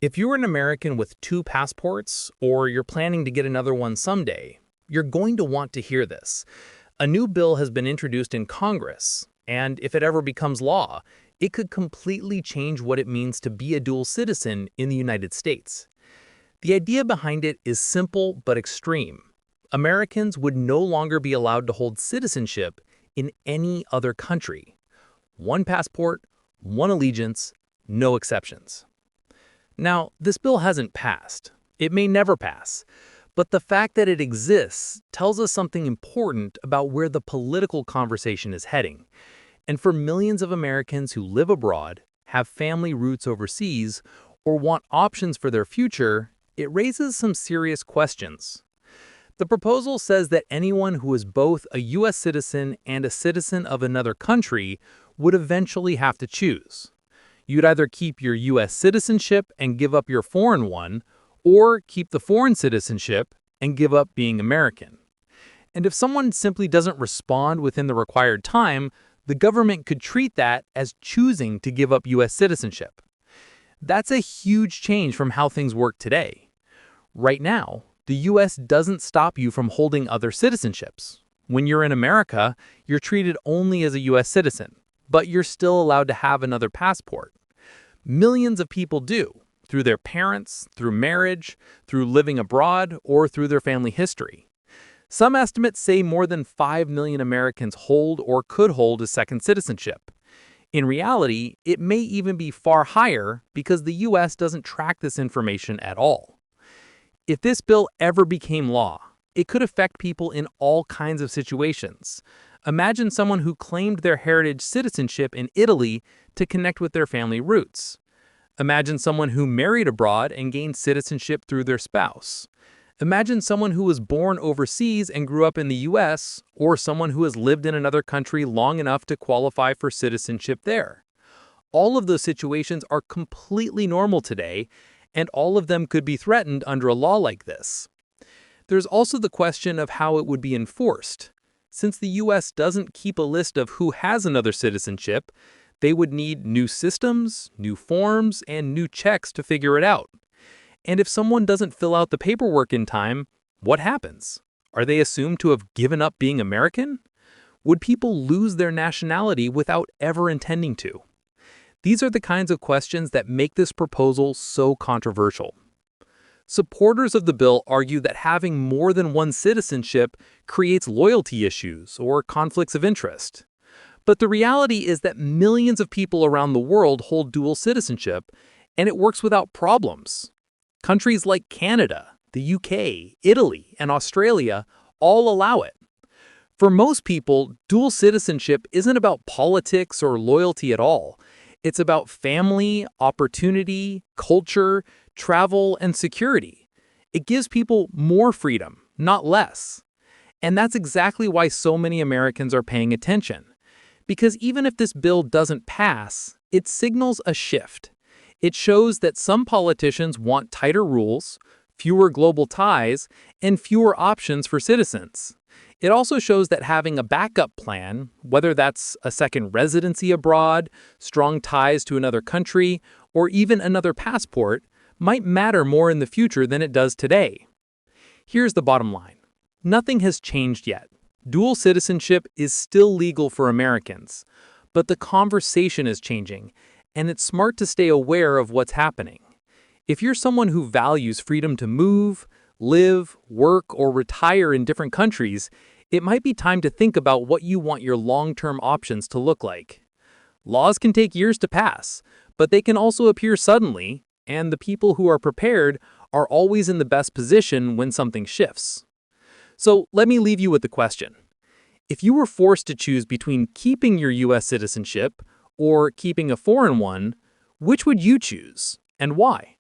If you're an American with two passports, or you're planning to get another one someday, you're going to want to hear this. A new bill has been introduced in Congress, and if it ever becomes law, it could completely change what it means to be a dual citizen in the United States. The idea behind it is simple but extreme. Americans would no longer be allowed to hold citizenship in any other country. One passport, one allegiance, no exceptions. Now, this bill hasn't passed. It may never pass. But the fact that it exists tells us something important about where the political conversation is heading. And for millions of Americans who live abroad, have family roots overseas, or want options for their future, it raises some serious questions. The proposal says that anyone who is both a U.S. citizen and a citizen of another country would eventually have to choose. You'd either keep your U.S. citizenship and give up your foreign one, or keep the foreign citizenship and give up being American. And if someone simply doesn't respond within the required time, the government could treat that as choosing to give up U.S. citizenship. That's a huge change from how things work today. Right now, the U.S. doesn't stop you from holding other citizenships. When you're in America, you're treated only as a U.S. citizen, but you're still allowed to have another passport. Millions of people do, through their parents, through marriage, through living abroad, or through their family history. Some estimates say more than 5 million Americans hold or could hold a second citizenship. In reality, it may even be far higher because the U.S. doesn't track this information at all. If this bill ever became law, it could affect people in all kinds of situations. Imagine someone who claimed their heritage citizenship in Italy to connect with their family roots. Imagine someone who married abroad and gained citizenship through their spouse. Imagine someone who was born overseas and grew up in the U.S., or someone who has lived in another country long enough to qualify for citizenship there. All of those situations are completely normal today, and all of them could be threatened under a law like this. There's also the question of how it would be enforced. Since the U.S. doesn't keep a list of who has another citizenship, they would need new systems, new forms, and new checks to figure it out. And if someone doesn't fill out the paperwork in time, what happens? Are they assumed to have given up being American? Would people lose their nationality without ever intending to? These are the kinds of questions that make this proposal so controversial. Supporters of the bill argue that having more than one citizenship creates loyalty issues or conflicts of interest. But the reality is that millions of people around the world hold dual citizenship, and it works without problems. Countries like Canada, the UK, Italy, and Australia all allow it. For most people, dual citizenship isn't about politics or loyalty at all. It's about family, opportunity, culture, travel, and security. It gives people more freedom, not less. And that's exactly why so many Americans are paying attention. Because even if this bill doesn't pass, it signals a shift. It shows that some politicians want tighter rules, fewer global ties, and fewer options for citizens. It also shows that having a backup plan, whether that's a second residency abroad, strong ties to another country, or even another passport, might matter more in the future than it does today. Here's the bottom line. Nothing has changed yet. Dual citizenship is still legal for Americans, but the conversation is changing, and it's smart to stay aware of what's happening. If you're someone who values freedom to move, live, work, or retire in different countries, it might be time to think about what you want your long-term options to look like. Laws can take years to pass, but they can also appear suddenly, and the people who are prepared are always in the best position when something shifts. So let me leave you with the question. If you were forced to choose between keeping your U.S. citizenship or keeping a foreign one, which would you choose, and why?